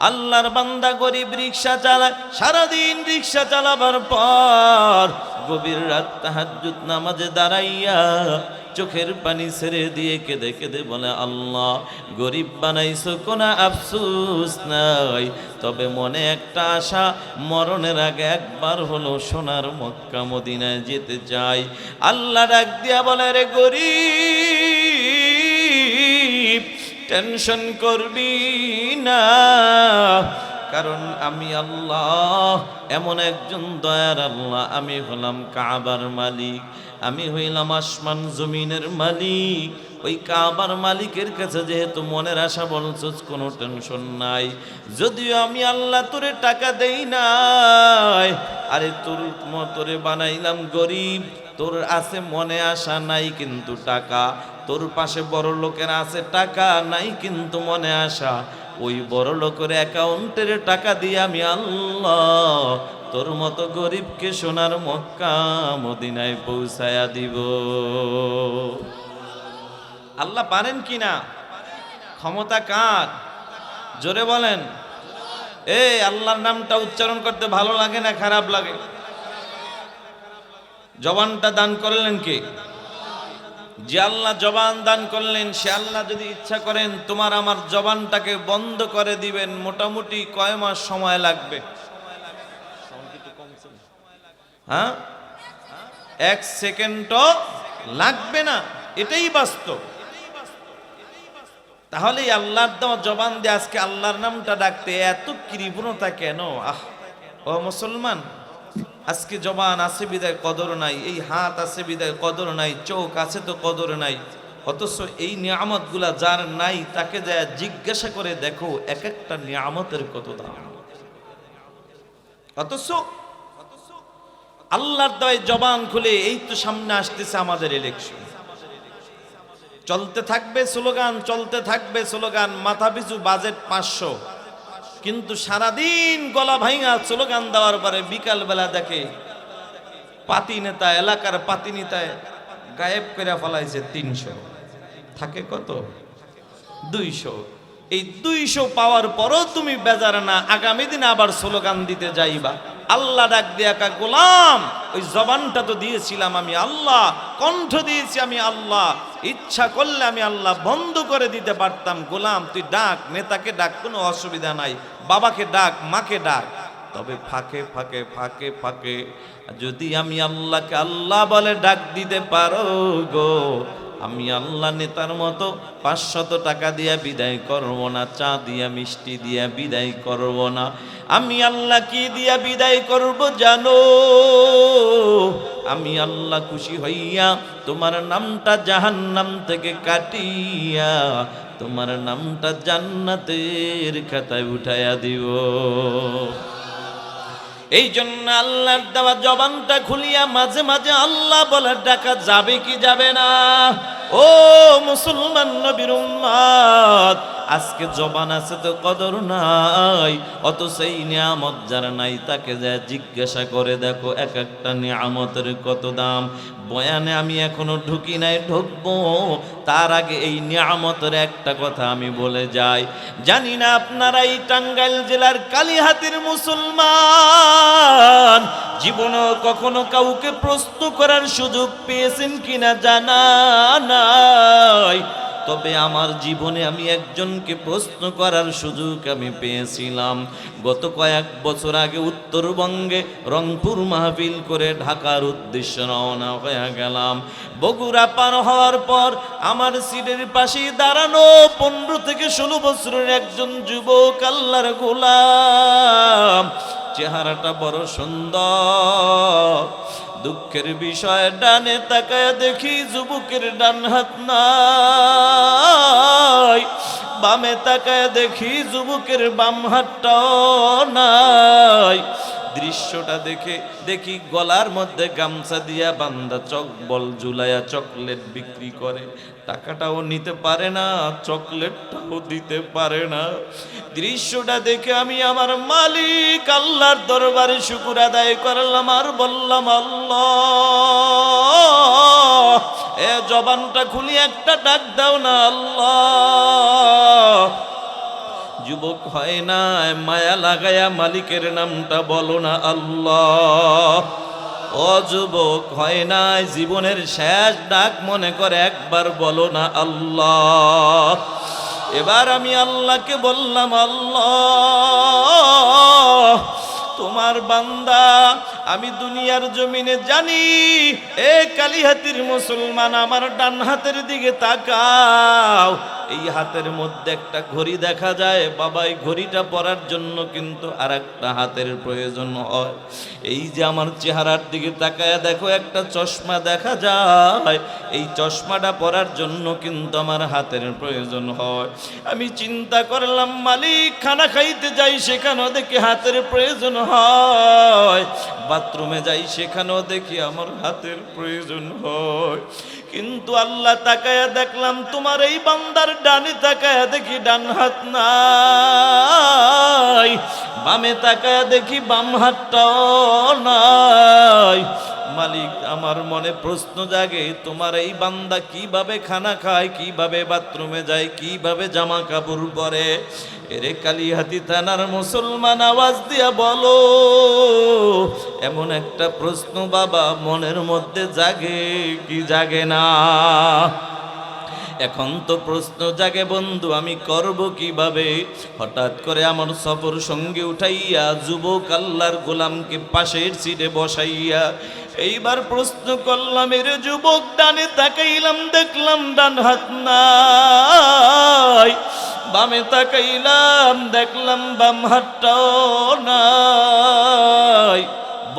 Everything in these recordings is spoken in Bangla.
আল্লাহর বান্দা গরিব রিকশা চালায়, সারাদিন রিকশা চালাবার পর গভীর রাত তাহাজ্জুদ নামাজে দাঁড়াইয়া চোখের পানি ছেড়ে দিয়ে কেঁদে কেঁদে বলে, আল্লাহ গরিব বানাইছো, কোনো আফসোস নাই, তবে মনে একটা আশা, মরণের আগে একবার হলো সোনার মক্কা মদিনায় যেতে চাই। আল্লাহ ডাক দিয়া বলে, রে গরিব, টেনশন করবি না, কারণ আমি আল্লাহ এমন একজন দয়ার আল্লাহ। আমি হলাম কাবার মালিক, আমি হইলাম আসমান জমিনের মালিক। ওই কাবার মালিকের কাছে যেহেতু মনের আশা বলছস, কোনো টেনশন নাই। যদিও আমি আল্লাহ তোরে টাকা দেই নাই, আরে তোরে বানাইলাম গরিব, তোর আছে মনে আশা নাই কিন্তু টাকা, তোর পাশে বড় লোকের আছে টাকা নাই কিন্তু মনে আশা। ওই বড় লোকের অ্যাকাউন্টের টাকা দিয়ে আমি আল্লাহ তোর মতো গরিবকে সোনার মক্কা মদিনায় পৌঁছায়া দিব। আল্লাহ পারেন কি না? ক্ষমতা কার? জোরে বলেন। এই আল্লাহর নামটা উচ্চারণ করতে ভালো লাগে না খারাপ লাগে? জবানটা দান করলেন কে? যে আল্লাহ জবান দান করলেন, সে আল্লাহ যদি ইচ্ছা করেন তোমার আমার জবানটাকে বন্ধ করে দিবেন, মোটামুটি কয় মাস সময় লাগবে? হ্যাঁ, 1 সেকেন্ডও লাগবে না, এটাই বাস্তব। তাহলে আল্লাহর দেওয়া জবান দিয়ে আজকে আল্লাহর নামটা ডাকতে এত কৃপণতা কেন? ও মুসলমান, আজকে জবান আছে বিদায় কদর নাই, এই হাত আছে বিদায় কদর নাই, চোখ আছে তো কদর নাই। অথচ এই নিয়ামতগুলা যার নাই তাকে যা জিজ্ঞাসা করে দেখো, এক একটা নিয়ামতের কত দাম। অথচ আল্লাহর দয় জবান খুলে, এই তো সামনে আসতেছে আমাদের ইলেকশন, চলতে থাকবে স্লোগান, চলতে থাকবে স্লোগান, মাথা পিছু বাজেট 500, কিন্তু সারাদিন গলা ভাঙা স্লোগান দেওয়ার পরে বিকাল বেলা দেখে পাতি নেতা, এলাকার পাতি নেতায় গায়েব করে ফেলাইছে 300, থাকে কত? 200। এই 200 পাওয়ার পরও তুমি বেজার না, আগামী দিনে আবার স্লোগান দিতে যাইবা। আল্লাহ ডাক দিয়া কা, গোলাম ওই জবানটা তো দিয়েছিলাম আমি আল্লাহ, কণ্ঠ দিয়েছি আমি আল্লাহ, ইচ্ছা করলে আমি আল্লাহ বন্ধ করে দিতে পারতাম। গোলাম তুই ডাক, নেতাকে ডাক, কোনো অসুবিধা নাই, বাবাকে ডাক, মাকে ডাক, তবে ফাঁকে ফাঁকে ফাঁকে ফাঁকে যদি আমি আল্লাহকে আল্লাহ বলে ডাক দিতে পারো গো, আমি আল্লাহ নেতার মতো 500 টাকা দিয়া বিদায় করব না, চা দিয়া মিষ্টি দিয়া বিদায় করব না। আমি আল্লাহ কি দিয়া বিদায় করব জানো? আমি আল্লাহ খুশি হইয়া তোমার নামটা জাহান্নাম থেকে কাটিয়া তোমার নামটা জান্নাতের খাতায় উঠাইয়া দিব। এই জন্য আল্লাহর দেওয়া জবানটা খুলিয়া মাঝে মাঝে আল্লাহ বলার ডাকা যাবে কি যাবে না? ও মুসলমান নবীর উম্মত, আজকে জবান আছে তো কদর নাই, অত সেই নিয়ামত যার নাই তাকে যা জিজ্ঞাসা করে দেখো, এক একটা নিয়ামতের কত দাম। বয়ানে আমি এখনো ঢুকি নাই, ঢুকবো তার আগে এই নিয়ামতের একটা কথা আমি বলে যাই। জানি না আপনারা এই টাঙ্গাইল জেলার কালিহাতির মুসলমান জীবনেও কখনো কাউকে প্রশ্ন করার সুযোগ পেয়েছেন কিনা জানা নাই, তবে আমার জীবনে আমি একজনকে প্রশ্ন করার সুযোগ আমি পেয়েছিলাম। গত কয়েক বছর আগে উত্তরবঙ্গে রংপুর মাহফিল করে ঢাকার উদ্দেশ্যে রওনা হয়ে গেলাম। বগুড়া পার হওয়ার পর আমার সিটের পাশে দাঁড়ানো 15 থেকে 16 বছরের একজন যুবক, আল্লাহর গোলাম, চেহারাটা বড় সুন্দর। দুঃখের বিষয় ডানে তাকায় দেখি যুবকের ডান হাত নাই, বামে তাকায় দেখি যুবকের বাম হাতটাও নাই। দৃশ্যটা দেখে দেখি গলার মধ্যে গামছা দিয়া বান্দা চকবল ঝুলাইয়া চকলেট বিক্রি করে, টাকাটাও নিতে পারে না, চকলেটটাও দিতে পারে না। দৃশ্যটা দেখে আমি আমার মালিক আল্লাহর দরবারে শুকর আদায় করলাম আর বললাম, আল্লাহ এ জবানটা খুলি একটা ডাক দাও না আল্লাহ। যুবক হয় না, মায়া লাগায়া মালিকের নামটা বলো না আল্লাহ। ও যুবক হয় না, জীবনের শেষ ডাক মনে করে একবার বলো না আল্লাহ। এবার আমি আল্লাহকে বললাম, আল্লাহ তোমার বান্দা, আমি দুনিয়ার জমিনে জানি এ কালিহাতির মুসলমান, আমার ডান হাতের দিকে তাকাও, এই হাতের মধ্যে একটা ঘড়ি দেখা যায় বাবা, এই ঘড়িটা পরার জন্য কিন্তু আর একটা হাতের প্রয়োজন হয়। এই যে আমার চেহারার দিকে তাকায় দেখো, একটা চশমা দেখা যায়, এই চশমাটা পরার জন্য কিন্তু আমার হাতের প্রয়োজন হয়। আমি চিন্তা করলাম, মালিক খানা খাইতে যাই সেখানেও দেখি হাতের প্রয়োজন হয়, বাথরুমে যাই সেখানেও দেখি আমার হাতের প্রয়োজন হয়। কিন্তু আল্লাহ তাকায়া দেখলাম তোমার এই বান্দার ডানে তাকায়া দেখি ডান হাত নাই, বামে তাকায়া দেখি বাম হাতটাও নাই। মালিক আমার মনে প্রশ্ন জাগে, তোমার এই বান্দা কিভাবে খানা খায়, কিভাবে বাথরুমে যায়, কিভাবে জামা কাপড় পরে? এরে কালিহাতি থানার মুসলমান, আওয়াজ দিয়া বলো, এমন একটা প্রশ্ন বাবা মনের মধ্যে জাগে কি জাগে না? এখন তো প্রশ্ন জাগে বন্ধু, আমি করব কিভাবে? হঠাৎ করে আমার সফর সঙ্গে উঠাইয়া যুবক আল্লাহর গোলামকে পাশের সিটে বসাইয়া এইবার প্রশ্ন করলাম, এর যুবক ডানে তাকাইলাম দেখলাম ডান হাত নাই, বামে তাকাইলাম দেখলাম বাম হাতটাও নাই।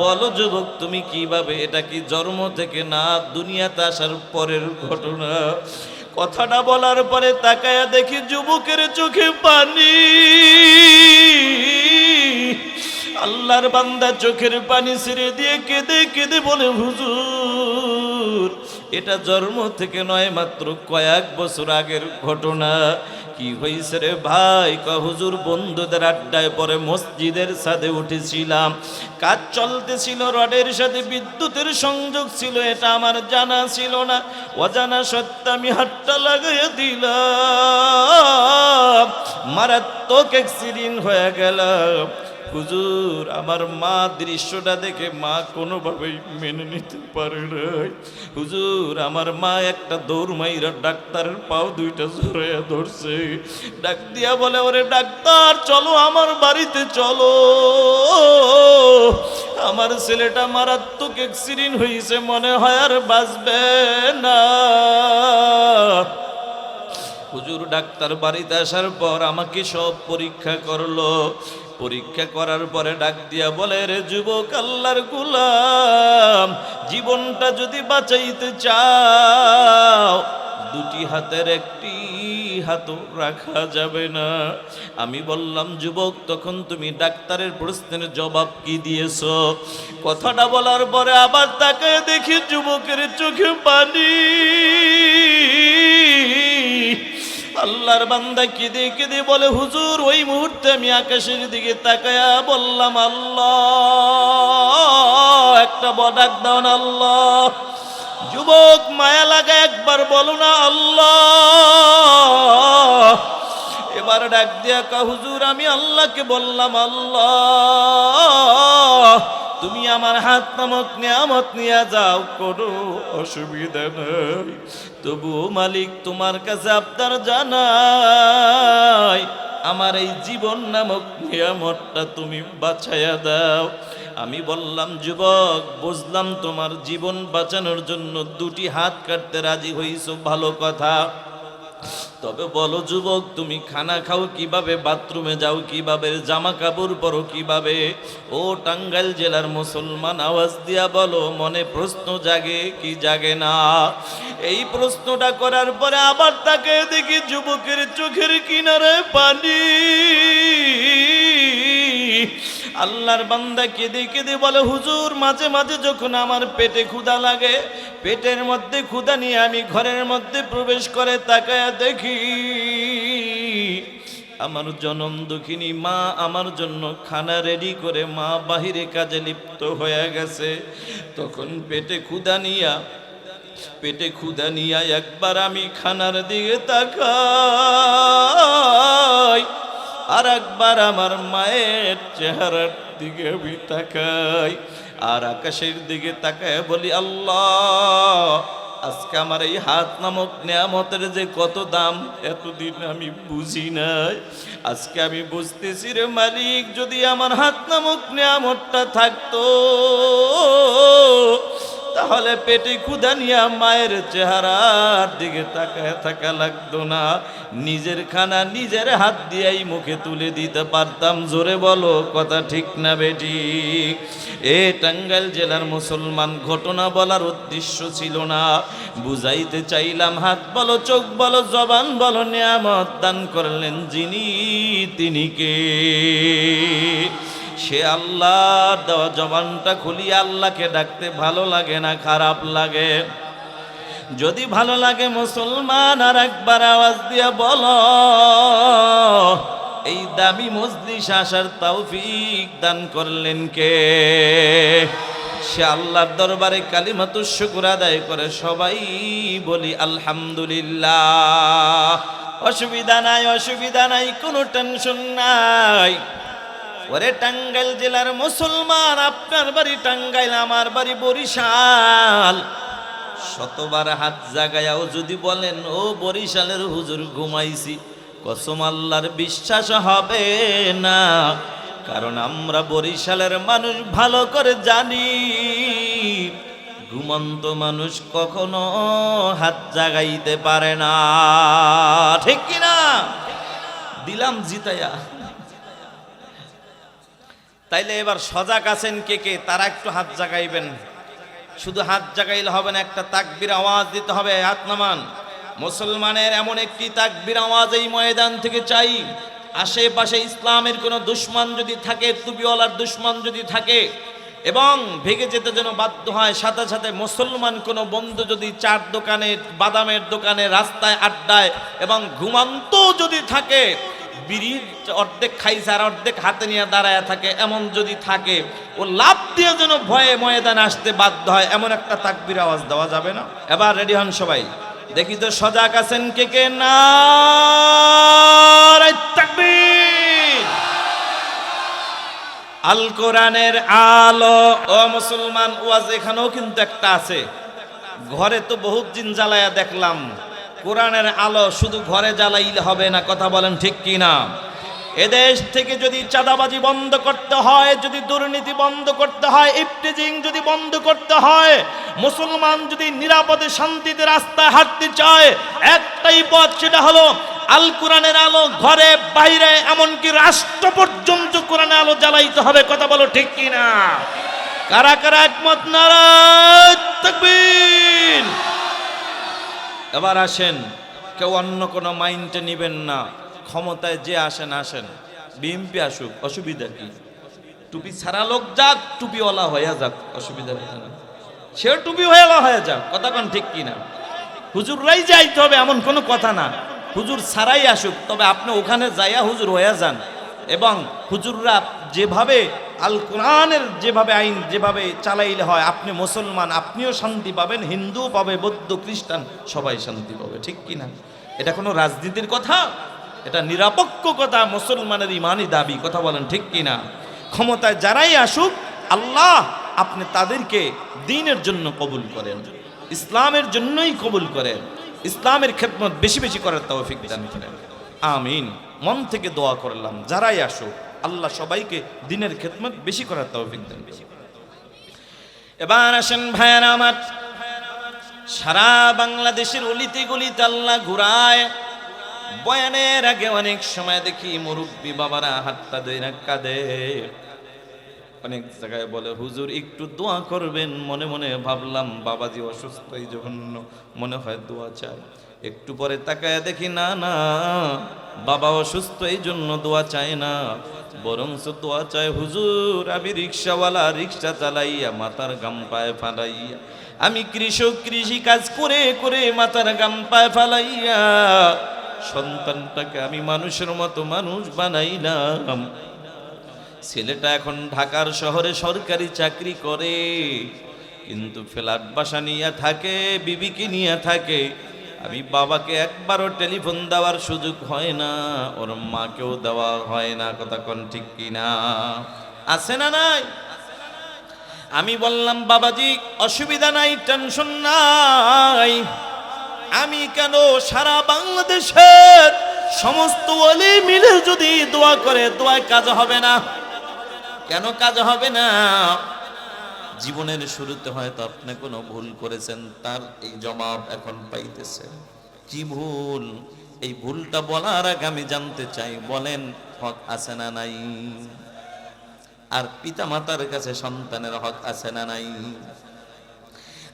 বলো যুবক তুমি কিভাবে? এটা কি জন্ম থেকে না দুনিয়াতে আসার পরের ঘটনা? কথাটা বলার পরে তাকায়া দেখি যুবকের চোখে পানি। আল্লাহর বান্দা চোখের পানি ছেড়ে দিয়ে কেঁদে কেঁদে বলে, হুজুর এটা জন্ম থেকে নয়, মাত্র কয়েক বছর আগের ঘটনা। কি হয়েছে রে ভাই? হুজুর বন্ধুদের আড্ডায় পরে মসজিদের ছাদে উঠেছিলাম, কাজ চলতেছিল, রডের সাথে বিদ্যুতের সংযোগ ছিল, এটা আমার জানা ছিল না। অজানা সত্ত্বে আমি হাতটা লাগাইয়া দিলাম, মারাত্মক অ্যাক্সিডেন্ট হয়ে গেলাম। হুজুর আমার মা দৃশ্যটা দেখে মা কোনোভাবেই মেনে নিতে পারে নাই। হুজুর আমার মা একটা দৌড় মাইরা ডাক্তারের পাও দুইটা জড়াইয়া ধরছে, ডাক দিয়া বলে, ওরে ডাক্তার চলো আমার বাড়িতে চলো, আমার ছেলেটা মারাত্মক অ্যাক্সিডেন্ট হয়েছে, মনে হয় আর বাঁচবে না। হুজুর ডাক্তার বাড়িতে আসার পর আমাকে সব পরীক্ষা করলো, পরীক্ষা করার পরে ডাক দিয়া বলে, রে যুবক আল্লাহর গোলাম, জীবনটা যদি বাঁচাইতে চাও দুটি হাতের একটি হাতও রাখা যাবে না। আমি বললাম, যুবক তখন তুমি ডাক্তারের প্রশ্নের জবাব কি দিয়েছ? কথাটা বলার পরে আবার তাকে দেখি যুবকের চোখে পানি। আল্লাহর বান্দা কেঁদে কেঁদে বলে, হুজুর ওই মুহূর্তে আমি আকাশের দিকে তাকায়া বললাম, আল্লাহ একটা ডাক দাও না আল্লাহ। যুবক মায়া লাগা একবার বলো না আল্লাহ। এবার ডাক দিয়া হুজুর আমি আল্লাহকে বললাম, আল্লাহ তুমি আমার হাত নামক নিয়ামত নিয়ে যাও, কোনো অসুবিধা নাই, তবুও মালিক তোমার কাছে আপনার জানাই আমার এই জীবন নামক নিয়ামতটা তুমি বাঁচাইয়া দাও। আমি বললাম, যুবক বুঝলাম তোমার জীবন বাঁচানোর জন্য দুটি হাত কাটতে রাজি হইছো, ভালো কথা, তবে বলো যুবক তুমি খানা খাও কিভাবে, বাথরুমে যাও কিভাবে, জামা কাপড় পরো কিভাবে? ও টাঙ্গাইল জেলার মুসলমান আওয়াজ দিয়া বলো, মনে প্রশ্ন জাগে কি জাগে না? এই প্রশ্নটা করার পরে আবার তাকে দেখি যুবকের চোখের কিনারে পানি। আল্লাহর বান্দা কেঁদে কেঁদে বলে, হুজুর মাঝে মাঝে যখন আমার পেটে ক্ষুধা লাগে, পেটের মধ্যে ক্ষুধা নিয়ে আমি ঘরের মধ্যে প্রবেশ করে তাকায়া দেখি আমার জনম দুঃখিনী মা আমার জন্য খানা রেডি করে মা বাহিরে কাজে লিপ্ত হয়ে গেছে। তখন পেটে ক্ষুধা নিয়া একবার আমি খানার দিকে তাকাই, আর একবার আমার মায়ের চেহারার দিকে আমি তাকাই, আর আকাশের দিকে তাকায় বলি, আল্লাহ, আজকে আমার এই হাত নামক নেয়ামতের যে কত দাম এতদিন আমি বুঝি নাই, আজকে আমি বুঝতেছি রে মালিক। যদি আমার হাত নামক নেয়ামতটা থাকতো তাহলে পেটে ক্ষুধা নিয়ে মায়ের চেহারার দিকে তাকায় থাকা লাগতো না, নিজের খানা নিজের হাত দিয়েই মুখে তুলে দিতে পারতাম। জোরে বলো কথা ঠিক না বেঠিক? এ টাঙ্গাইল জেলার মুসলমান, ঘটনা বলার উদ্দেশ্য ছিল না, বুঝাইতে চাইলাম হাত বলো, চোখ বলো, জবান বলো, নিয়ামত দান করলেন যিনি, তিনি কে? সে আল্লাহর দেওয়া জবানটা খুলিয়ে আল্লাহকে ডাকতে ভালো লাগে না খারাপ লাগে? যদি ভালো লাগে মুসলমান, আর একবার আওয়াজ দিয়া বলো, এই দামি মজলিস আসার তৌফিক দান করলেন কে? সে আল্লাহর দরবারে কালিমাতুশ শুকর আদায় করে সবাই বলি আলহামদুলিল্লাহ। অসুবিধা নাই, অসুবিধা নাই, কোনো টেনশন নাই। ওরে টাঙ্গাইল জেলার মুসলমান, আপনার বাড়ি টাঙ্গাইল, আমার বাড়ি বরিশাল। শতবার হাত জাগায়াও যদি বলেন ও বরিশালের হুজুর ঘুমাইছি, কসম আল্লাহর বিশ্বাস হবে না। কারণ আমরা বরিশালের মানুষ ভালো করে জানি, ঘুমন্ত মানুষ কখনো হাত জাগাইতে পারে না। ঠিক কিনা? দিলাম জিতাইয়া। তাইলে এবার সজাগ আছেন কে কে? তারা একটু হাত জাগাইবেন। শুধু হাত জাগাইলে হবে না, একটা তাকবীর আওয়াজ দিতে হবে। হাত নামান। মুসলমানের এমন একটি তাকবীর আওয়াজ এই ময়দান থেকে চাই, আশেপাশে ইসলামের কোনো দুশমন যদি থাকে, টুপিওয়ালার দুশমন যদি থাকে এবং ভেগে যেতে যেন বাধ্য হয়, সাথে সাথে মুসলমান কোনো বন্ধু যদি চার দোকানে, বাদামের দোকানে, রাস্তায় আড্ডায় এবং ঘুমান্ত যদি থাকে, বিড়ির অর্ধেক খাইছে আর অর্ধেক হাতে নিয়ে দাঁড়ায় থাকে, এমন যদি থাকে, ও লাভ দিয়ে যেন ভয়ে ময়দানে আসতে বাধ্য হয়, এমন একটা তাকবীর আওয়াজ দেওয়া যাবে না? এবার রেডি হন সবাই, দেখি তো সজাগ আছেন কে কে? নারে তাকবীর! আল কোরআনের আলো। ও মুসলমান, ওয়াজ এখানেও কিন্তু একটা আছে। ঘরে তো বহুত দিন জ্বালায়া দেখলাম, কোরআনের আলো শুধু ঘরে জ্বালাইলে হবে না। কথা বলেন ঠিক কি না? এদেশ থেকে যদি চাঁদাবাজি বন্ধ করতে হয়, যদি দুর্নীতি বন্ধ করতে হয়, ইফটিজিং যদি বন্ধ করতে হয়, মুসলমান যদি নিরাপদে শান্তিতে রাস্তায় হাঁটতে চায়, একটাই পথ, সেটা হলো আল কোরআনের আলো। ঘরে বাইরে এমনকি রাষ্ট্র পর্যন্ত কোরআনের আলো জ্বালাইতে হবে। কথা বলো ঠিক কি না? কারা কারা একমত? নারে তাকবীর! এবার আসেন, কেউ অন্য কোনো মাইন্ডে নিবেন না। ক্ষমতায় যে আসেন আসেন, বিএমপি আসুক, অসুবিধা কি? টুপি ছাড়া লোক যাক, টুপিওয়ালা হয়ে যাক, অসুবিধা না। সেও টুপিওয়ালা হয়ে যাক। কথা কোন ঠিক কিনা? হুজুররাই যাইতে হবে এমন কোনো কথা না, হুজুর ছাড়াই আসুক, তবে আপনি ওখানে যাইয়া হুজুর হয়ে যান। এবং হুজুররা যেভাবে আল কোরআনের যেভাবে আইন যেভাবে চালাইলে হয়, আপনি মুসলমান, আপনিও শান্তি পাবেন, হিন্দু পাবে, বৌদ্ধ, খ্রিস্টান সবাই শান্তি পাবে। ঠিক কিনা? এটা কোনো রাজনীতির কথা, এটা নিরপেক্ষ কথা, মুসলমানের ইমানি দাবি। কথা বলেন ঠিক কিনা? ক্ষমতায় যারাই আসুক, আল্লাহ আপনি তাদেরকে দ্বীনের জন্য কবুল করেন, ইসলামের জন্যই কবুল করেন, ইসলামের খেদমত বেশি বেশি করার তৌফিক দান করেন। আমিন। মন থেকে দোয়া করলাম, যারাই আসুক আল্লাহ সবাইকে দ্বীনের খেদমত বেশি করার তৌফিক দান করেন। এবার আসেন ভাইয়েরা আমার, সারা বাংলাদেশের অলিতে গলিতে আল্লাহ ঘুরায়। বয়ানের আগে অনেক সময় দেখি মুরব্বী বাবারা হাতটা ধইরা কাঁদে। অনেক জায়গায় বলে হুজুর একটু দোয়া করবেন। মনে মনে ভাবলাম বাবাজি অসুস্থ, এই জন্য মনে হয় দোয়া চায়। একটু পরে তাকায় দেখি না না, বাবা অসুস্থ এই জন্য দোয়া চায় না, বরঞ্চ দোয়া চায় হুজুর আমি রিক্সাওয়ালা, রিক্সা চালাইয়া মাথার গাম পায়ে ফালাইয়া, আমি কৃষক, কৃষি কাজ করে করে মাথার গাম পায়ে ফালাইয়া সন্তানটাকে আমি মানুষের মতো মানুষ বানাইলাম। ছেলেটা এখন ঢাকার শহরে সরকারি চাকরি করে, কিন্তু ফ্ল্যাট বাসা নিয়ে থাকে, বিবিকে নিয়ে থাকে। আমি বাবাকে একবারও টেলিফোন দেওয়ার সুযোগ হয় না, ওর মাকেও দেওয়া হয় না। কথা কোন ঠিক কিনা? আছে না নাই? আমি বললাম বাবাজি অসুবিধা নাই, টেনশন নাই। আমি কেন, সারা বাংলাদেশের সমস্ত ওলি মিলে যদি দোয়া করে, দোয়ায় কাজ হবে না? কেন কাজ হবে না? জীবনের শুরুতে হয়তো আপনি কোনো ভুল করেছেন, তার এই জবাব এখন পাইতেছেন। কি ভুল? এই ভুলটা বলার আগে আমি জানতে চাই, বলেন হক আছে না নাই? আর পিতা মাতার কাছে সন্তানের হক আছে না নাই?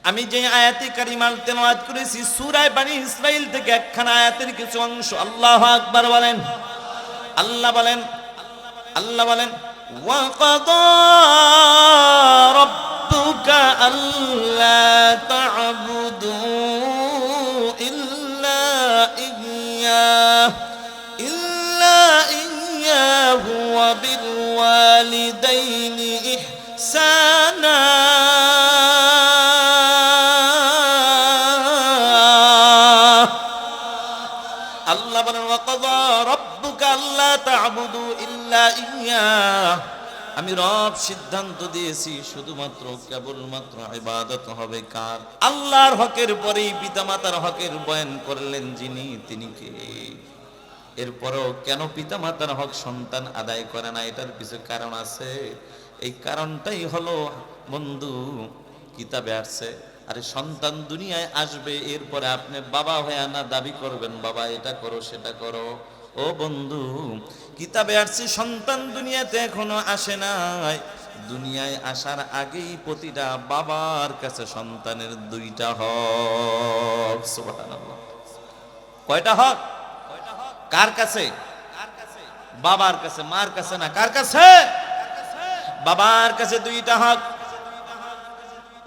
আমি যে আয়াতে কারিমাল তেলাওয়াত করেছি সূরা বনী ইসরাইল থেকে একখানা আয়াতের কিছু অংশ, আল্লাহু আকবার বলেন। আল্লাহ বলেন, আল্লাহ বলেন ওয়া কাদা রাব্বুকা আল্লা তা'বুদু ইল্লা ইয়্যাহু ওয়া বিল ওয়ালিদাইনি ইহসানা। আল্লাহ বলেন ওয়া কাযা রাব্বুকা আল্লা তা'বুদু ইল্লা ইয়্যাহ, আমি রব সিদ্ধান্ত দিয়েছি শুধুমাত্র কেবলমাত্র ইবাদত হবে কার? আল্লাহর হকের পরেই পিতামাতার হকের বয়ান করলেন যিনি, তিনি কে? এরপরও কেন পিতামাতার হক সন্তান আদায় করে না? এটার কিছু কারণ আছে। এই কারণটাই হলো বন্ধু, কিতাবে আসছে, আরে সন্তান দুনিয়ায় আসবে, এরপরে আপনি বাবা হয়ে না দাবি করবেন বাবা এটা করো সেটা করো। ও বন্ধু, কিতাবে আসছে সন্তান দুনিয়াতে এখনো আসে নাই। দুনিয়ায় আসার আগেই প্রতিটা বাবার কাছে সন্তানের দুইটা হক। সুবহানাল্লাহ। কয়টা হক? কার কাছে? বাবার কাছে, মার কাছে না। কার কাছে? বাবার কাছে দুইটা হক।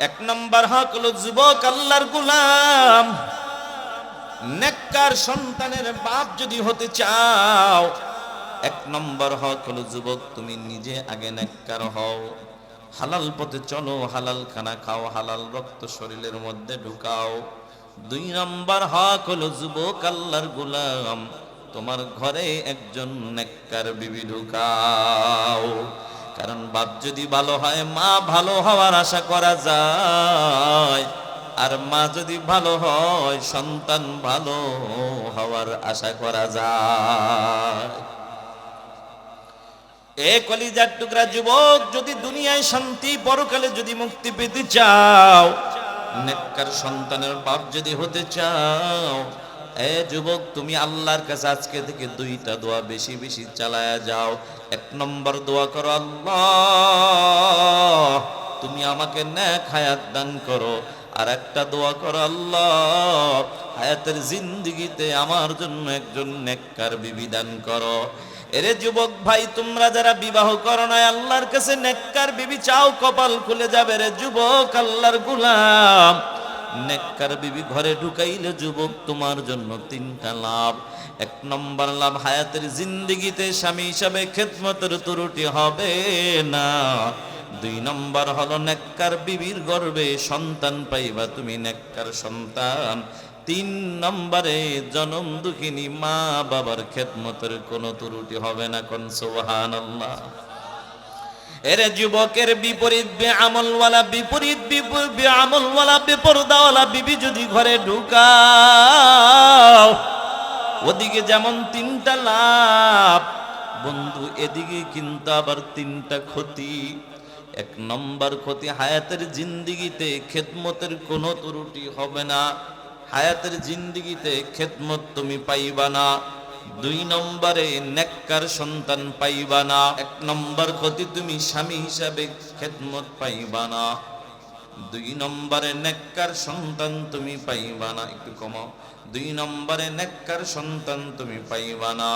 এক নম্বর হক হলো যুবক আল্লাহর গোলাম, নেককার সন্তানের বাপ যদি হতে চাও, এক নম্বর হক হলো যুবক তুমি নিজে আগে নেককার হও, হালাল পথে চলো, হালাল খানা খাও, হালাল রক্ত শরীরের মধ্যে ঢুকাও। দুই নম্বর হক হলো যুবক আল্লাহর গোলাম, তোমার ঘরে একজন নেককার বিবি ঢুকাও। কারণ বাপ যদি ভালো হয় মা ভালো হওয়ার আশা করা যায়, আর মা যদি ভালো হয় সন্তান ভালো হওয়ার আশা করা যায়। এ কলিজার টুকরা যুবক, যদি দুনিয়ায় শান্তি, পরকালে যদি মুক্তি পেতে চাও, নেককার সন্তানের বাপ যদি হতে চাও, এ যুবক তুমি আল্লাহর কাছে আজকে থেকে দুইটা দোয়া বেশি বেশি চালায়া যাও। এক নম্বর দোয়া করো, আল্লাহ তুমি আমাকে নেক হায়াত দান করো। আর একটা দোয়া করো, আল্লাহ হায়াতের জিন্দেগিতে আমার জন্য একজন নেককার বিবি দান করো। এরে যুবক ভাই, তোমরা যারা বিবাহ করো না, আল্লাহর কাছে নেককার বিবি চাও, কপাল খুলে যাবে। রে যুবক আল্লাহর গোলাম, নেককার বিবি ঘরে ঢুকাইলে যুবক তোমার জন্য তিনটা লাভ। এক নম্বর লাভ, হায়াতের জিন্দেগিতে স্বামী হিসাবে খেদমতের ত্রুটি হবে না। দুই নম্বর হলো নেককার বিবির গর্ভে সন্তান পাইবা তুমি, নেককার সন্তান। তিন নম্বরে জনম দুঃখিনী মা বাবার খেদমতের কোনো ত্রুটি হবে না। কোন সুবহানাল্লাহ। এরে যুবকের বিপরীত বেআমলওয়ালা, বিপরীত বেআমলওয়ালা বেপরদাওয়ালা বিবি যদি ঘরে ঢুকাও, ওদিকে যেমন তিনটা লাভ বন্ধু, এদিকে কিন্তু আবার তিনটা ক্ষতি। এক নম্বর ক্ষতি, হায়াতের জিন্দেগিতে খেদমতের কোনো ত্রুটি হবে না, হায়াতের জিন্দেগিতে খেদমত তুমি পাইবা না। দুই নম্বরে নেককার সন্তান পাইবা না। এক নম্বর ক্ষতি, তুমি স্বামী হিসাবে খেদমত পাইবা না। দুই নম্বরে নেককার সন্তান তুমি পাইবা না। একটু কমাও। দুই নম্বরে নেককার সন্তান তুমি পাইবা না।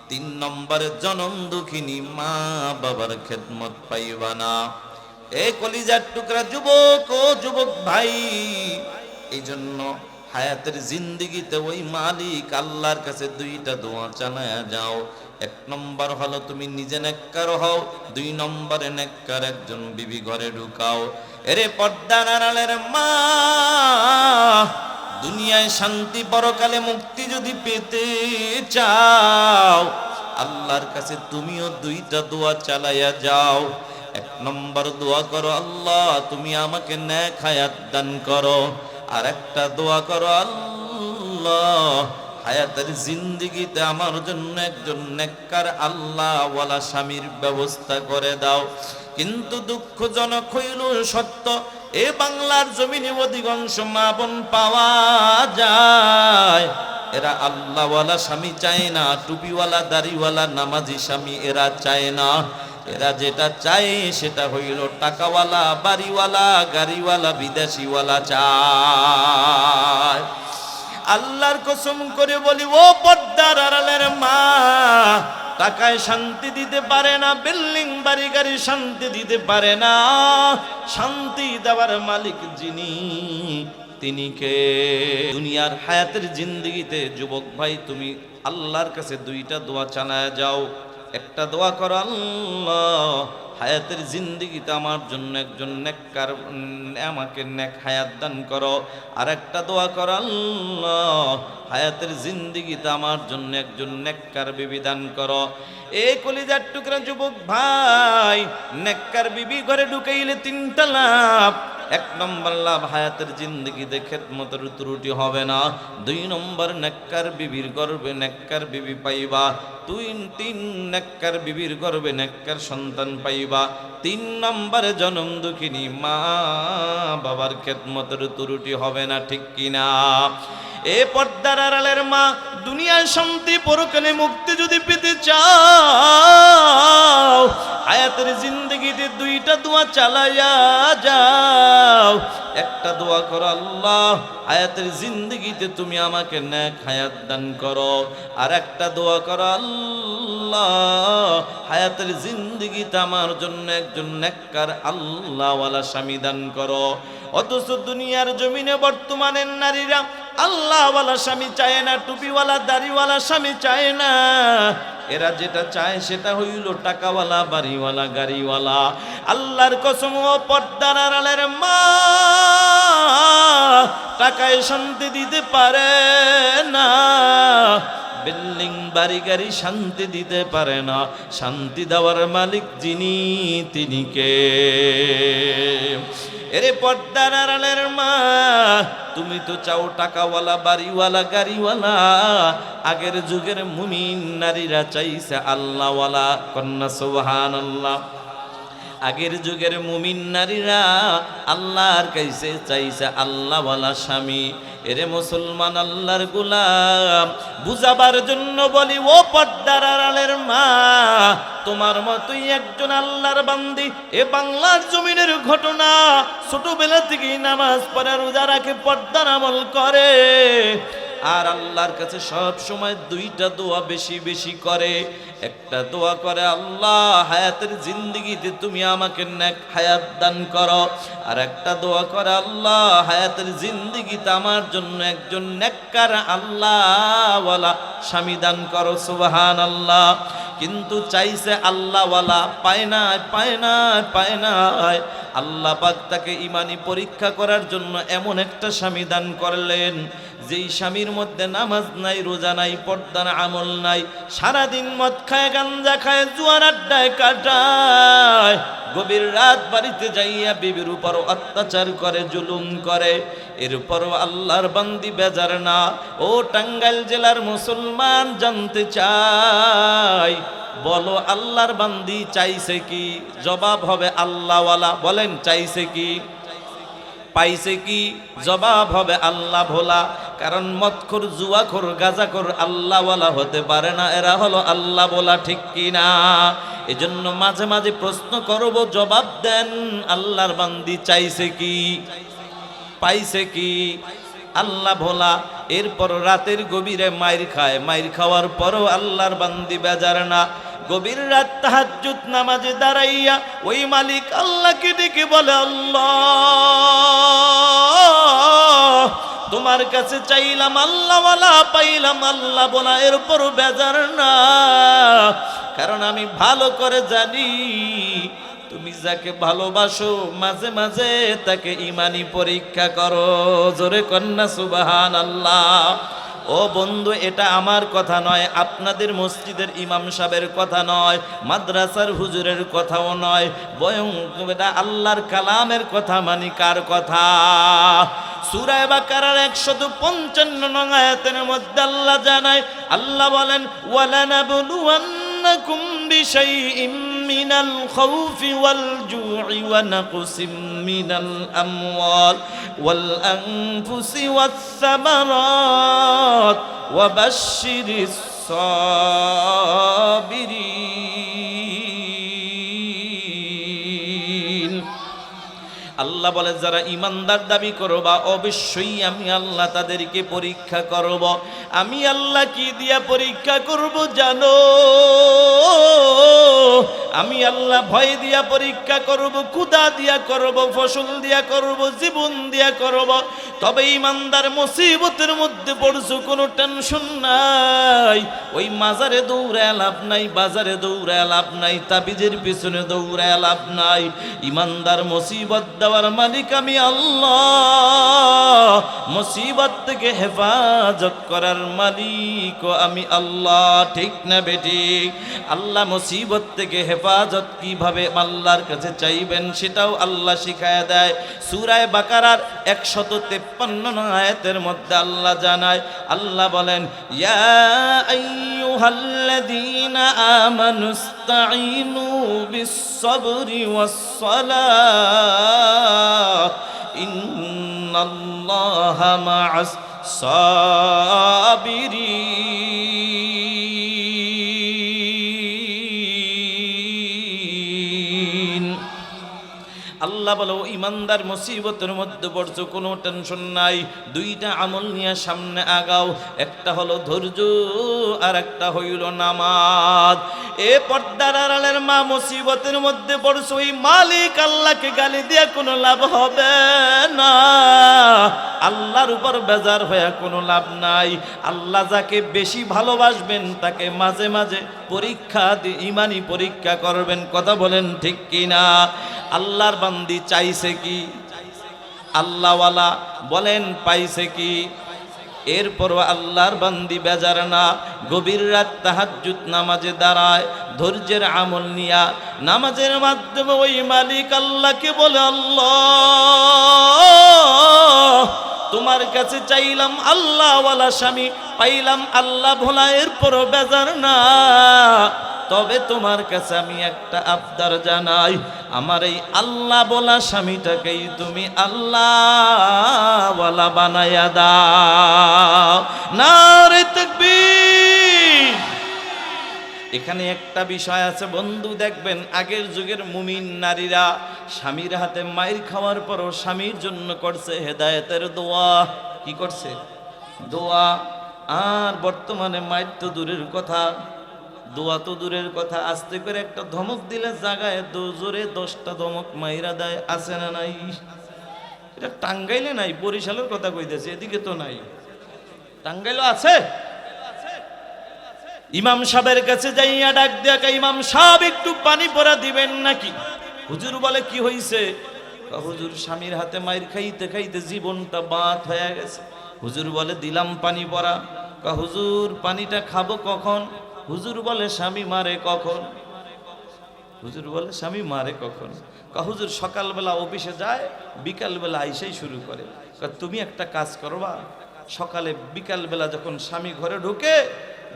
তিন নম্বরে জনম দুঃখিনী মা বাবার খেদমত পাইবা না। এ কলিজার টুকরা যুবক, ও যুবক ভাই, এই জন্য হায়াতের জিন্দেগিতে ওই মালিক আল্লাহর কাছে দুইটা দোয়া চালায়া যাও। এক নম্বর হলো তুমি নিজে নেককার হও, দুই নম্বরে নেককার একজন বিবি ঘরে ঢুকাও। এরে পর্দার আড়ালের মা, দুনিয়ায় শান্তি পরকালে মুক্তি যদি পেতে চাও আল্লাহর কাছে তুমিও দুইটা দোয়া চালাইয়া যাও। এক নম্বর দোয়া করো, আল্লাহ তুমি আমাকে নেক হায়াত দান করো। আর একটা দোয়া করো, আল্লাহ হায়াতের জিন্দেগিতে আমার জন্য একজন নেককার আল্লাহওয়ালা স্বামীর ব্যবস্থা করে দাও। কিন্তু দুঃখজনক হইল সত্য, এ বাংলার জমিনে অধিকাংশ মা বোন পাওয়া যায় এরা আল্লাহওয়ালা স্বামী চায় না, টুপিওয়ালা দাড়িওয়ালা নামাজি স্বামী এরা চায় না। এরা যেটা চায় সেটা হইল টাকাওয়ালা, বাড়িওয়ালা, গাড়িওয়ালা, বিদেশিওয়ালা চায়। আল্লাহর কসম করে বলি, ও পর্দার আড়ালের মা, টাকায় শান্তি দিতে পারে না, বিল্ডিং বাড়ি গাড়ি শান্তি দিতে পারে না। শান্তি দেওয়ার মালিক যিনি, তিনি কে? দুনিয়ার হায়াতের জিন্দেগিতে যুবক ভাই তুমি আল্লাহর কাছে দুইটা দোয়া চালায় যাও। একটা দোয়া করো, আল্লাহ হায়াতের জিন্দেগিতে আমার জন্য একজন নেককার, আমাকে নেক হায়াত দান করো। আর একটা দোয়া করো, আল্লাহ হায়াতের জিন্দেগিতে আমার জন্য একজন নেককার বিবি দান করো। এই কলিজার টুকরা যুবক ভাই, নেককার বিবি ঘরে ঢুকাইলে তিনটা লাভ। এক নম্বর লাভ, হায়াতের জিন্দেগিতে খেদমতের ত্রুটি হবে না। দুই নম্বর, নেককার বিবির গর্বে নেককার বিবি পাইবা। তিন নেককার বিবির গর্বে নেককার সন্তান পাইবা। তিন নম্বরে জনম দুঃখিনী মা বাবার খেদমতের ত্রুটি হবে না, ঠিক কিনা? এ পর্দার আড়ালের মা, দুনিয়ার শান্তি পরকালে মুক্তি যদি পেতে চাও হায়াতের জিন্দেগিতে দুইটা দোয়া চালাইয়া যাও। একটা দোয়া করো, আল্লাহ হায়াতের জিন্দেগিতে তুমি আমাকে নেক হায়াত দান করো। আর একটা দোয়া করো, আল্লাহ হায়াতের জিন্দেগিতে আমার জন্য একজন নেককার আল্লাহওয়ালা স্বামী দান করো। অথচ দুনিয়ার জমিনে বর্তমানের নারীরা আল্লাহওয়ালা স্বামী চায় না, টুপিওয়ালা দাড়িওয়ালা স্বামী চায় না। এরা যেটা চায় সেটা হইল টাকাওয়ালা, বাড়িওয়ালা, গাড়িওয়ালা। আল্লাহর কসম, ও পর্দার আড়ালের মা, টাকায় শান্তি দিতে পারে না, বিল্ডিং বাড়ি গাড়ি শান্তি দিতে পারে না। শান্তি দেওয়ার মালিক যিনি, তিনি কে? এরে পর্দার আড়ালের মা, তুমি তো চাও টাকাওয়ালা, বাড়িওয়ালা, গাড়িওয়ালা। আগের যুগের মুমিন নারীরা চাইছে আল্লাহওয়ালা, কন্যা সুবহানাল্লাহ। আগের যুগের মুমিন নারীরা আল্লাহর কাছে চাইছে আল্লাহওয়ালা স্বামী। এরে মুসলমান আল্লাহর গোলাম, বুঝাবার জন্য বলি, ও পর্দার আড়ালের মা, তোমার মতোই একজন আল্লাহর বান্দি এ বাংলার জমিনের ঘটনা। ছোটবেলা থেকেই নামাজ পড়ে, রোজা রাখে, পর্দার আমল করে, আর আল্লাহর কাছে সব সময় দুইটা দোয়া বেশি বেশি করে। একটা দোয়া করে, আল্লাহ হায়াতের জিন্দেগিতে তুমি আমাকে নেক হায়াত দান করো। আর একটা দোয়া করে, আল্লাহ হায়াতের জিন্দেগিতে আমার জন্য একজন নেককার আল্লাহওয়ালা স্বামী দান করো। সুবহানাল্লাহ। কিন্তু চাইছে আল্লাহওয়ালা, পায় না, পায় না, পায় না। আল্লাহ পাক তাকে ঈমানি পরীক্ষা করার জন্য এমন একটা স্বামী দান করলেন, যেই স্বামীর মধ্যে নামাজ নাই, রোজা নাই, পর্দার আমল নাই, সারাদিন মদ খায়, গাঞ্জা খায়, জুয়ার আড্ডায় কাটায়, গভীর রাত বাড়িতে যাইয়া বিবির উপর অত্যাচার করে, জুলুম করে। এরপরও আল্লাহর বান্দি বেজার না। ও টাঙ্গাইল জেলার মুসলমান, জানতে চাই, বলো আল্লাহর বান্দি চাইছে কি? জবাব হবে আল্লাহওয়ালা। বলেন চাইছে কি? পাইছে কি? জবাব হবে আল্লাহ ভোলা। কারণ মদখোর, জুয়াখোর, গাঁজাখোর আল্লাহওয়ালা হতে পারে না, এরা হলো আল্লাহ বলা, ঠিক কিনা? এজন্য মাঝে মাঝে প্রশ্ন করব, জবাব দেন, আল্লাহর বান্দি চাইছে কি? পাইছে কি? আল্লাহ ভোলা। এরপর রাতের গভীরে মাইর খায়, মাইর খাওয়ার পরও আল্লাহর বান্দি বেজার না। গভীর রাত তাহাজ্জুদ নামাজে দাঁড়াইয়া ওই মালিক আল্লাহকে ডেকে বলে, আল্লাহ তোমার কাছে চাইলাম আল্লাহওয়ালা, পাইলাম আল্লাহ বলা, এরপর বেজার না। কারণ আমি ভালো করে জানি তুমি যাকে ভালোবাসো মাঝে মাঝে তাকে ঈমানি পরীক্ষা করো। জোরে কন্যা সুবহানাল্লাহ। ও বন্ধু, এটা আমার কথা নয়, আপনাদের মসজিদের ইমাম সাহেবের কথা নয়, মাদ্রাসার হুজুরের কথাও নয়, বরং এটা আল্লাহর কালামের কথা। মানি কার কথা? সূরা বাকারার 155 নং আয়াতের মধ্যে আল্লাহ জানায়, আল্লাহ বলেন ওয়ালানাবলুওয়ান্নাকুম বিশাইইম মিনাল খাউফি ওয়াল জু'i ওয়া নাকসিম মিনাল আমওয়াল ওয়াল আনফুসি ওয়াস সামারাত ওয়া বাশশিরিস সাবিরিন। আল্লাহ বলে যারা ইমানদার দাবি করবা অবশ্যই আমি আল্লাহ তাদেরকে পরীক্ষা করব। আমি আল্লাহ কি দিয়া পরীক্ষা করব জানো? আমি আল্লাহ ভয় দিয়া পরীক্ষা করব, ক্ষুধা দিয়া করব, ফসল দিয়া করব, জীবন দিয়া করব। তবে ইমানদার মুসিবতের মধ্যে পড়ছো, কোনো টেনশন নাই, ওই মাজারে দৌড়ায় লাভ নাই, বাজারে দৌড়ায় লাভ নাই, তাবিজের পিছনে দৌড়ায় লাভ নাই। ইমানদার মুসিবত দেওয়ার মালিক আমি আল্লাহ, মুসিবত থেকে হেফাজত করার মালিক আমি আল্লাহ। ঠিক না বেঠিক? আল্লাহ মুসিবত থেকে হেফাজত কিভাবে আল্লাহর কাছে চাইবেন সেটাও আল্লাহ শিখায় দেয়। সূরা বাকারার 153 আয়াতের মধ্যে আল্লাহ জানায়, আল্লাহ বলেন ইয়া আইয়ুহাল্লাযীনা আমানুস্তাঈনু বিস-সাবরি ওয়াস-সালাহ ইন্নাল্লাহা মা'আস সাবিরিন। আল্লাহ বলো ইমানদার মুসিবতের মধ্যে পড়ছো, কোনো টেনশন নাই, দুইটা আমল নিয়ে সামনে আগাও। একটা হলো ধৈর্য আর একটা হইল নামাজ। এ পর্দার আড়ালের মা, মুসিবতের মধ্যে পড়ছো, ওই মালিক আল্লাহকে গালি দিয়ে কোনো লাভ হবে না, আল্লাহর উপর বেজার হয়ে কোনো লাভ নাই। আল্লাহ যাকে বেশি ভালোবাসবেন তাকে মাঝে মাঝে পরীক্ষা দিয়ে ঈমানি পরীক্ষা করবেন। কথা বলেন ঠিক কিনা? আল্লাহর বান্দি চাইছে কি? আল্লাহওয়ালা বলেন পাইছে কি? এরপরও আল্লাহর বান্দি বেজার না, গভীর রাত তাহাজ্জুদ নামাজে দাঁড়ায়, ধৈর্যের আমল নিয়া নামাজের মাধ্যমে ওই মালিক আল্লাহকে বলে আল্লাহ তোমার কাছে চাইলাম আল্লাহওয়ালা স্বামী, পাইলাম আল্লাহ ভোলা, এরপরও বেজার না। তবে তোমার কাছে আমি একটা আবদার জানাই, আমার এই আল্লাহ বলা স্বামীটাকেই তুমি আল্লাহওয়ালা বানায়া দাও। নারে তাকবীর। এখানে একটা বিষয় আছে বন্ধু, দেখবেন আগের যুগের মুমিন নারীরা স্বামীর হাতে মাইর খাওয়ার পরও স্বামীর জন্য করছে হেদায়েতের দোয়া। কি করছে? দোয়া। আর বর্তমানে মাইর তো দূরের কথা, দোয়া তো দূরের কথা, আস্তে করে একটা ধমক দিলে জায়গায় জোরে 10টা ধমক মাইরা দেয়। আছে না নাই? এটা টাঙ্গাইলে নাই, বরিশালের কথা কইতেছে, এদিকে তো নাই। টাঙ্গাইলে আছে। ইমাম সাহেবের কাছে যাইয়া ডাক দেয়া, ইমাম সাহেব একটু পানি পড়া দিবেন নাকি? হুজুর বলে কি হইছে? হুজুর স্বামীর হাতে মাইর খাইতে খাইতে জীবনটা বাত হয়ে গেছে। হুজুর বলে দিলাম পানি পড়া। হুজুর পানিটা খাবো কখন? হুজুর বলে স্বামী মারে কখন? হুজুর বলে স্বামী মারে কখন? হুজুর সকালবেলা অফিসে যায়, বিকালবেলা আইসাই শুরু করে। তুমি একটা কাজ করবা, সকালে বিকালবেলা যখন স্বামী ঘরে ঢুকে,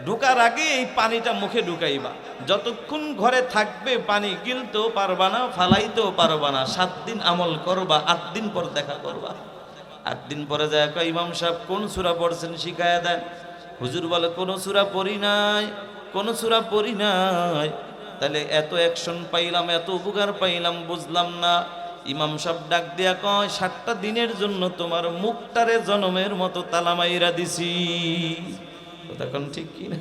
ঢোকার আগে এই পানিটা মুখে ঢুকাইবা। যতক্ষণ ঘরে থাকবে পানি গিলতেও পারবা না, ফালাইতেও পারবা না। 7 দিন আমল করবা, 8 দিন পর দেখা করবা। 8 দিন পরে যায় ইমাম সাহেব কোন সূরা পড়ছেন শিখায়া দেন। হুজুর বলে কোন সূরা পড়ি নাই, কোন সূরা পড়ি নাই। তাহলে এত অ্যাকশন পাইলাম, এত উপকার পাইলাম, বুঝলাম না। ইমাম সাহেব ডাক দিয়া কয় 7টা দিনের জন্য তোমার মুখটারে জনমের মতো তালা মাইরা দিছি। তখন ঠিক কি না?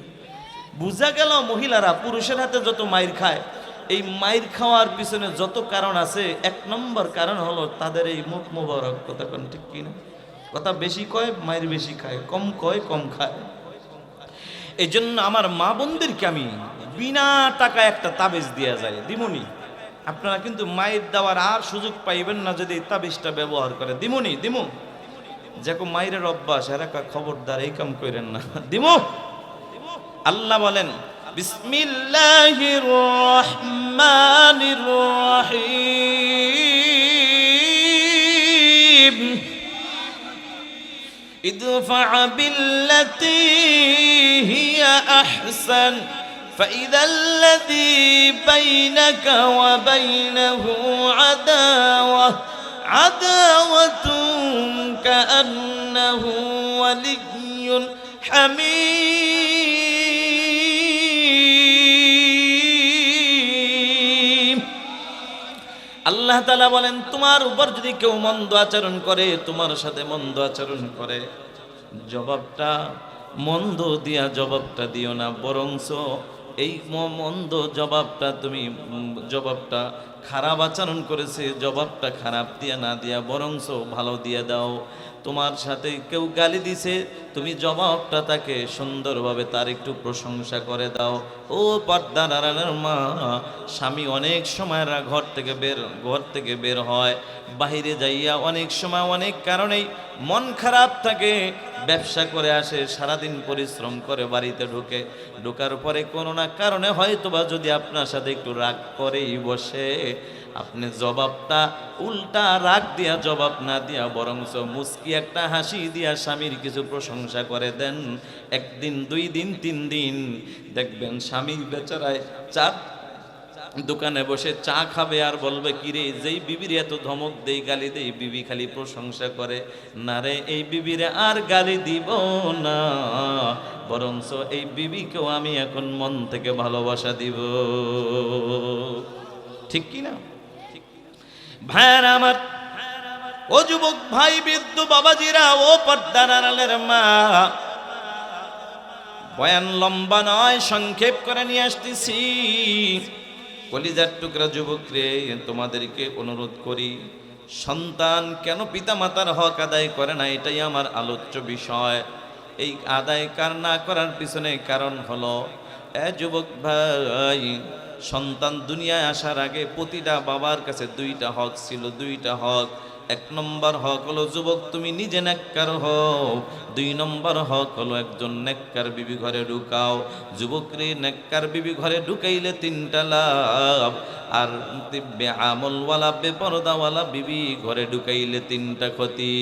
বুঝা গেল মহিলারা পুরুষের হাতে যত মাইর খায়, এই মাইর খাওয়ার পিছনে যত কারণ আছে, 1 নম্বর কারণ হলো তাদের এই মুখ মোবারক। তখন ঠিক কি না? কথা বেশি কয় মাইর বেশি খায়, কম কয় কম খায়। এই জন্য আমার মা বোনদেরকে আমি বিনা টাকা একটা তাবিজ দেয়া যায়, দিমুনি। আপনারা কিন্তু মায়ের দেওয়ার আর সুযোগ পাইবেন না যদি এই তাবিজটা ব্যবহার করে। দিমুনি, দিমু। যেরকম মায়ের অভ্যাস, এরা কয় খবরদার এই কাম করেন না, দিমু। আল্লাহ বলেন বিসমিল্লাহির রহমানির রহিম ইদফা বিল্লাতি হিয়া আহসান فإذا الذي بينك وبينه عداوة كأنه ولي حميم। আল্লাহ তাআলা বলেন তোমার উপর যদি কেউ মন্দ আচরণ করে, তোমার সাথে মন্দ আচরণ করে, জবাবটা মন্দ দিয়া জবাবটা দিও না, বরংস এই মন্দ জবাবটা তুমি জবাবটা খারাপ আচরণ করেছে, জবাবটা খারাপ দিয়া না দিয়া বরংস ভালো দিয়ে দাও। তোমার সাথে কেউ গালি দিছে, তুমি জবাবটা তাকে সুন্দরভাবে তার একটু প্রশংসা করে দাও। ও পর্দার আড়ালের মা, স্বামী অনেক সময় ঘর থেকে বের হয়, বাইরে যাইয়া অনেক সময় অনেক কারণেই মন খারাপ থাকে, ব্যবসা করে আসে, সারাদিন পরিশ্রম করে বাড়িতে ঢোকার পরে কোনো না কারণে হয়তোবা যদি আপনার সাথে একটু রাগ করেই বসে, আপনি জবাবটা উল্টা রাগ দিয়া জবাব না দিয়া বরংস মুস্কি একটা হাসি দিয়া স্বামীর কিছু প্রশংসা করে দেন। একদিন, 2 দিন, 3 দিন দেখবেন স্বামী বেচারায় দোকানে বসে চা খাবে আর বলবে, কিরে যেই বিবির এত ধমক দেই গালি দেই, বিবি খালি প্রশংসা করে, না রে এই বিবিরে আর গালি দিব না, বরঞ্চ এই বিবিকেও আমি এখন মন থেকে ভালোবাসা দিব। ঠিক কি না ভাইরা আমার? ও যুবক ভাই, বৃদ্ধ বাবাজিরা, ও পর্দার আড়ালের মা, বয়ান লম্বা নয়, সংক্ষেপ করে নিয়ে আসতেছি। কলিজার টুকরা যুবক রে, তোমাদেরকে অনুরোধ করি, সন্তান কেন পিতা মাতার হক আদায় করে না, এটাই আমার আলোচ্য বিষয়। এই আদায় না করার পিছনে কারণ হলো, যুবক ভাই, সন্তান দুনিয়ায় আসার আগে প্রতিটা বাবার কাছে 2টা হক ছিল, 2টা হক। 1 নম্বর হক হলো যুবক তুমি নিজে নেককার হও, 2 নম্বর হক হলো একজন নেককার বিবি ঘরে ঢুকাও। যুবক রে, নেককার বিবি ঘরে ঢুকাইলে 3টা লাভ, আর বেআমলওয়ালা বেপরদাওয়ালা বিবি ঘরে ঢুকাইলে 3টা ক্ষতি।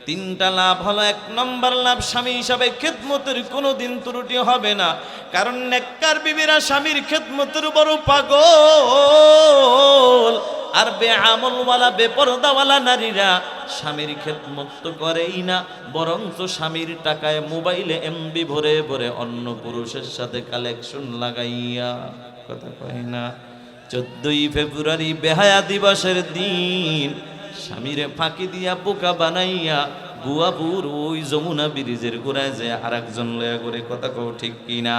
3টা লাভ হলো, 1 নম্বর লাভ, স্বামী হিসাবে খেদমতের কোনোদিন ত্রুটি হবে না, কারণ নেককার বিবিরা স্বামীর খেদমতের বড় পাগল। আর বেআমলওয়ালা বেপরদাওয়ালা নারীরা স্বামীর খেদমত তো করেই না, বরঞ্চ স্বামীর টাকায় মোবাইলে এমবি ভরে ভরে অন্য পুরুষের সাথে কালেকশন লাগাইয়া, কথা কয় না, 14ই ফেব্রুয়ারি বেহায়া দিবসের দিন স্বামীরে ফাঁকি দিয়া বোকা বানাইয়া বুয়াপুর ওই যমুনা ব্রিজের গোড়ায় যায় আরেকজন লয়া করে, কথা কও ঠিক কিনা?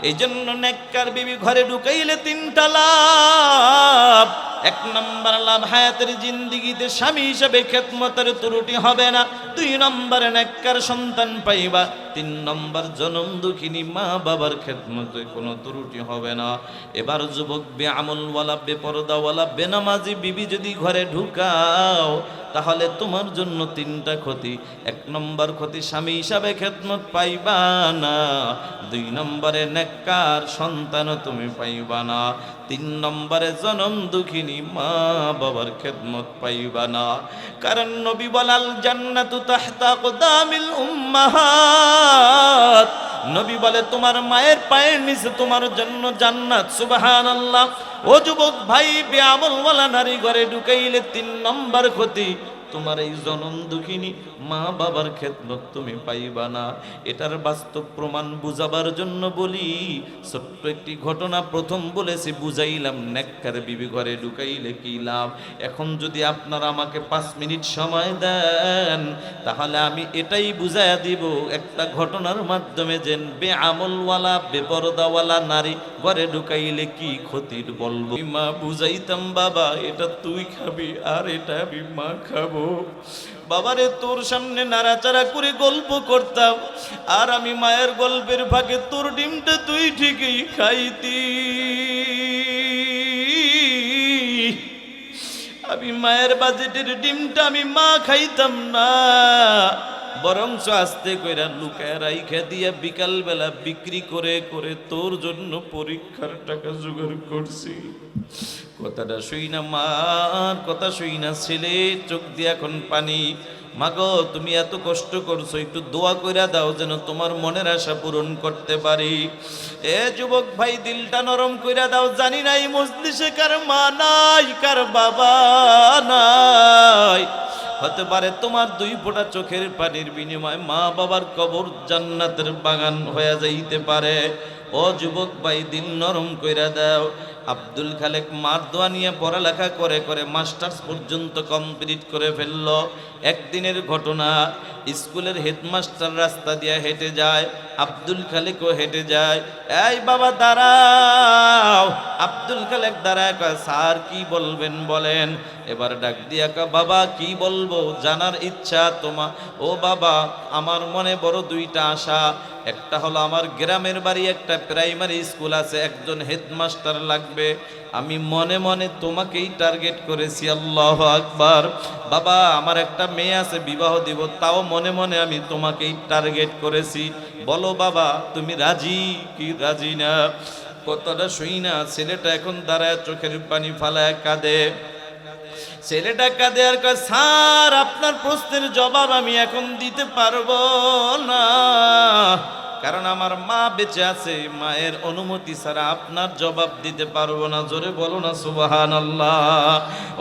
এই জন্য নেককার বিবি ঘরে ঢুকাইলে 3টা লাভ। 1 নম্বর লাভ, হায়াতের জিন্দিগিতে স্বামী হিসেবে খেদমতের ত্রুটি হবে না। 2 নম্বরে নেককার সন্তান পাইবা। 3 নম্বর জনম দুঃখিনী মা বাবার খেদমতে কোনো ত্রুটি হবে না। এবার যুবক বেআমলওয়ালা বেপরদাওয়ালা বেনামাজি বিবি যদি ঘরে ঢুকাও, তাহলে তোমার জন্য 3টা ক্ষতি। 1 নম্বর ক্ষতি, স্বামী হিসাবে খেদমত পাইবা না। 2 নম্বরে নেককার সন্তানও তুমি পাইবা না। 3 নম্বরে জনম দুঃখিনী মা বাবার খেদমত পাইবা না। কারণ নবী বলাল জান্নাতু তাহতা আকদামিল উম্মাহাত, নবী বলে তোমার মায়ের পায়ের নিচে তোমার জন্য জান্নাত। সুবহানাল্লাহ। ও যুবক ভাই, বেআমলওয়ালা নারী ঘরে ঢুকাইলে 3 নম্বর ক্ষতি, তোমার এই জনম দুঃখিনী মা বাবার খেদমত তুমি পাইবা না। এটার বাস্তব প্রমাণ বুঝাবার জন্য বলি, ছোট্ট একটি ঘটনা প্রথম বলেছি, বুঝাইলাম নেককার বিবি ঘরে ঢুকাইলে কি লাভ। এখন যদি আপনারা আমাকে 5 মিনিট সময় দেন, তাহলে আমি এটাই বুঝাইয়া দিব একটা ঘটনার মাধ্যমে, যে বেআমলওয়ালা বেপরদাওয়ালা নারী ঘরে ঢুকাইলে কি ক্ষতির বলবো। মা বুঝাইতাম, বাবা এটা তুই খাবি আর এটা আমি মা খাবো, বাবারে তোর সামনে নাড়াচাড়া করে গল্প করতাম, আর আমি মায়ের গল্পের ফাঁকে তোর ডিমটা তুই ঠিকই খাইতি। আমি মায়ের বাজেটের ডিমটা আমি মা খাইতাম না, বরঞ্চ আস্তে কইরা লুকায় রাইখা দিয়া বিকাল বেলা বিক্রি করে করে তোর জন্য পরীক্ষার টাকা জোগাড় করছি। কথাটা শুই না, মার কথা শুই না, ছেলে চোখ দিয়ে এখন পানি। মাগো তুমি এত কষ্ট করছো, একটু দোয়া কইরা দাও যেন তোমার মনের আশা পূরণ করতে পারি। এ যুবক ভাই, দিলটা নরম কইরা দাও। জানি না এই মজলিসে কার মা নাই, কার বাবা নাই। হতে পারে তোমার দুই ফোঁটা চোখের পানির বিনিময়ে মা বাবার কবর জান্নাতের বাগান হয়ে যাইতে পারে। ও যুবক ভাই, দিল নরম কইরা দাও। আব্দুল খালেক মার দোয়া নিয়ে পড়ালেখা করে করে মাস্টার্স পর্যন্ত কমপ্লিট করে ফেলল। একদিনের ঘটনা, স্কুলের হেডমাস্টার রাস্তা দিয়ে হেঁটে যায়, আব্দুল খালেকও হেঁটে যায়। এই বাবা দাঁড়াও। আব্দুল খালেক দাঁড়ায় কয়, স্যার কি বলবেন বলেন। এবার ডাক দিয়া কয়, বাবা কি বলবো, জানার ইচ্ছা তোমার? ও বাবা, আমার মনে বড় দুইটা আশা। একটা হলো আমার গ্রামের বাড়ি একটা প্রাইমারি স্কুল আছে, একজন হেডমাস্টার লাগবে। আমি মনে মনে তোমাকেই টার্গেট করেছি। আল্লাহু আকবার। বাবা, আমার একটা মেয়ে আছে, বিবাহ দিব, তাও মনে মনে আমি তোমাকেই টার্গেট করেছি। বলো বাবা, তুমি রাজি কি রাজি না? কতটা শুই না, ছেলেটা এখন দাঁড়ায় চোখের পানি ফালায় কাঁদে। ছেলেটা কাঁদে আর কয়, স্যার আপনার প্রশ্নের জবাব আমি এখন দিতে পারবো না, কারণ আমার মা বেঁচে আছে, মায়ের অনুমতি ছাড়া আপনার জবাব দিতে পারবো না। জোরে বলো না সুবহানাল্লাহ।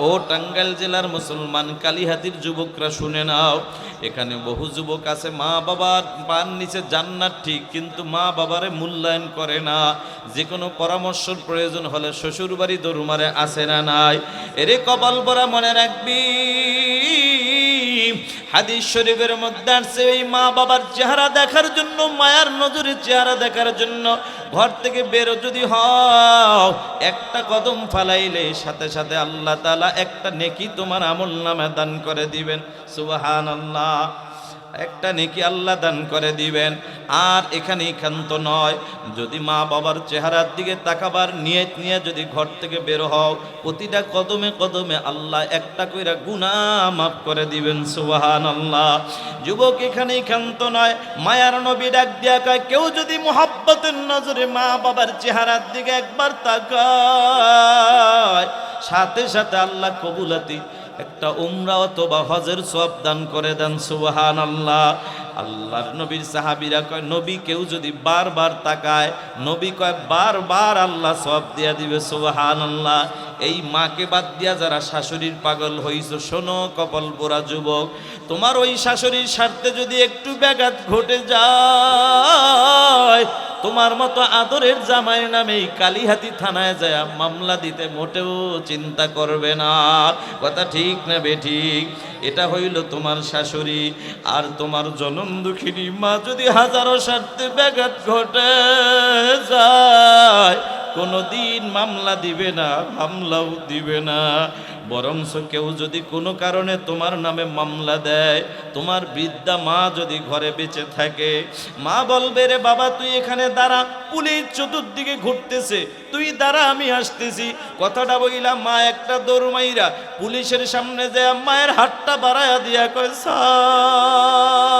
ও টাঙ্গাইল জেলার মুসলমান কালিহাতির যুবকরা শুনে নাও, এখানে বহু যুবক আছে মা বাবার পান নিচে জান্নাত ঠিক, কিন্তু মা বাবারে মূল্যায়ন করে না। যে কোনো পরামর্শের প্রয়োজন হলে শ্বশুর বাড়ি দরুমারে আসে না নাই। এরে কপাল বরা মনে রাখবি, হাদিস শরীফের মধ্যে আসছে, এই মা বাবার চেহারা দেখার জন্য, মায়ার নজরে চেহারা দেখার জন্য ঘর থেকে বেরো যদি হও, একটা কদম ফালাইলে সাথে সাথে আল্লাহ তাআলা একটা নেকি তোমার আমল নামে দান করে দিবেন। সুবহানাল্লাহ। একটা নেকি আল্লাহ দান করে দিবেন। আর এখানেই ক্ষান্ত নয়, যদি মা বাবার চেহারার দিকে তাকাবার নিয়ত নিয়ে যদি ঘর থেকে বের হও, প্রতিটা কদমে কদমে আল্লাহ একটা কইরা গুনাহ মাফ করে দিবেন। সুবহানাল্লাহ। যুবক, এখানেই ক্ষান্ত নয়, মায়ার নবী ডাক দিয়া কয়, কেউ যদি মুহাব্বতের নজরে মা বাবার চেহারার দিকে একবার তাকায়, সাথে সাথে আল্লাহ কবুলাতি একটা উমরা অথবা হজের সওয়াব দান করে দেন। সুবহানাল্লাহ। আল্লাহর নবীর সাহাবীরা কয়, নবী কেউ যদি বারবার তাকায়, নবী কয় বারবার আল্লাহ সওয়াব দিয়া দিবে। সুবহানাল্লাহ। এই মাকে বাদ দিয়া যারা শাশুড়ির পাগল হইছো, শোনো কপাল পোড়া যুবক, তোমার ওই শাশুড়ির স্বার্থে যদি একটু ব্যাঘাত ঘটে যায়, তোমার মতো আদরের জামাইয়ের নামে এই কালিহাতি থানায় যায় মামলা দিতে মোটেও চিন্তা করবে না। কথা ঠিক না বেঠিক? এটা হইল তোমার শাশুড়ি। আর তোমার জনম দুঃখিনী মা যদি হাজারো স্বার্থে ব্যাঘাত ঘটে যায়, কোনোদিন মামলা দিবে না, হামলাও দিবে না। বরঞ্চ কেউ যদি কোনো কারণে তোমার নামে মামলা দেয়, তোমার বৃদ্ধা মা যদি ঘরে বেঁচে থাকে, মা বলবে, রে বাবা তুই এখানে দাঁড়া, পুলিশ চতুর্দিকে ঘুরতেছে, তুই দাঁড়া আমি আসতেছি। কথাটা বইলা মা একটা দৌড় মাইরা পুলিশের সামনে যায়, মায়ের হাতটা বাড়ায়া দিয়া কয়, স্যার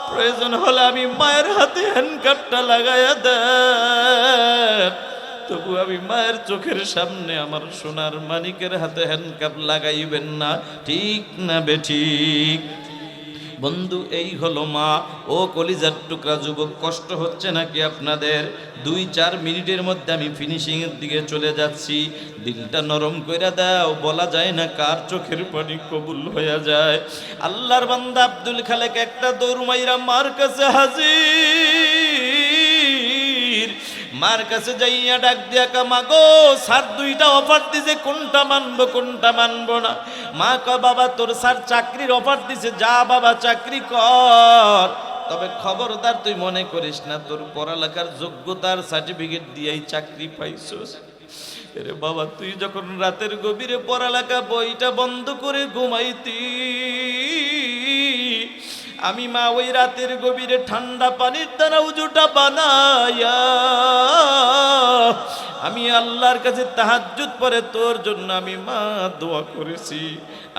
প্রয়োজন হলে আমি মায়ের হাতে হ্যান্ডকাপটা লাগাইয়া দেন, তবু আমি মায়ের চোখের সামনে আমার সোনার মানিকের হাতে হ্যান্ডকাপ লাগাইবেন না। ঠিক না বেঠিক? বন্ধু, এই হলো মা। ও কলিজার টুকরা যুবক, কষ্ট হচ্ছে নাকি আপনাদের? 2-4 মিনিটের মধ্যে আমি ফিনিশিং এর দিকে চলে যাচ্ছি। দিলটা নরম কইরা দাও, বলা যায় না কার চোখের পানি কবুল হয়ে যায়। আল্লাহর বান্দা আব্দুল খালেক একটা দৌড় মাইরা মার কাছে হাজির। মার কাছে যাইয়া ডাক দিয়া কা, মা গো স্যার দুইটা অফার দিছে, কোনটা মানবো কোনটা মানবো না। মা কয়, বাবা তোর স্যার চাকরির অফার দিছে, যা বাবা চাকরি কর, তবে খবরদার তুই মনে করিস না তোর পড়ালেখার যোগ্যতার সার্টিফিকেট দিয়েই চাকরি পাইছস। এরে বাবা, তুই যখন রাতের গভীরে পড়ালেখা বইটা বন্ধ করে ঘুমাইতি, আমি মা ওই রাতের গভীরে ঠান্ডা পানির দ্বারা উজুটা বানায়া আমি আল্লাহর কাছে তাহাজ্জুদ পড়ে তোর জন্য আমি মা দোয়া করেছি।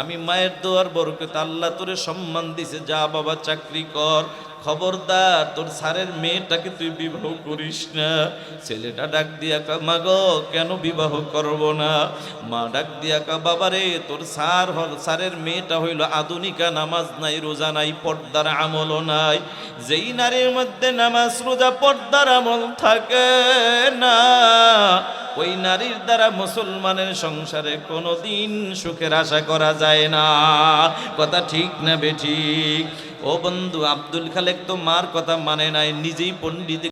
আমি মায়ের দোয়ার বরকতে আল্লাহ তোরে সম্মান দিছে, যা বাবা চাকরি কর, খবরদার তোর স্যারের মেয়েটাকে তুই বিবাহ করিস না। ছেলেটা ডাক দিয়া কা, মা গো কেন বিবাহ করব না? মা ডাক দিয়া কা, বাবারে তোর স্যারের মেয়েটা হইল আধুনিকা, নামাজ নাই, রোজা নাই, পর্দার আমলও নাই। যেই নারীর মধ্যে নামাজ রোজা পর্দার আমল থাকে না, ওই নারীর দ্বারা মুসলমানের সংসারে কোনোদিন সুখের আশা করা যায় না। কথা ঠিক না বেঠিক? ও বন্ধু, আব্দুল খালেক তো মার কথা মানে নাই, নিজেই পণ্ডিত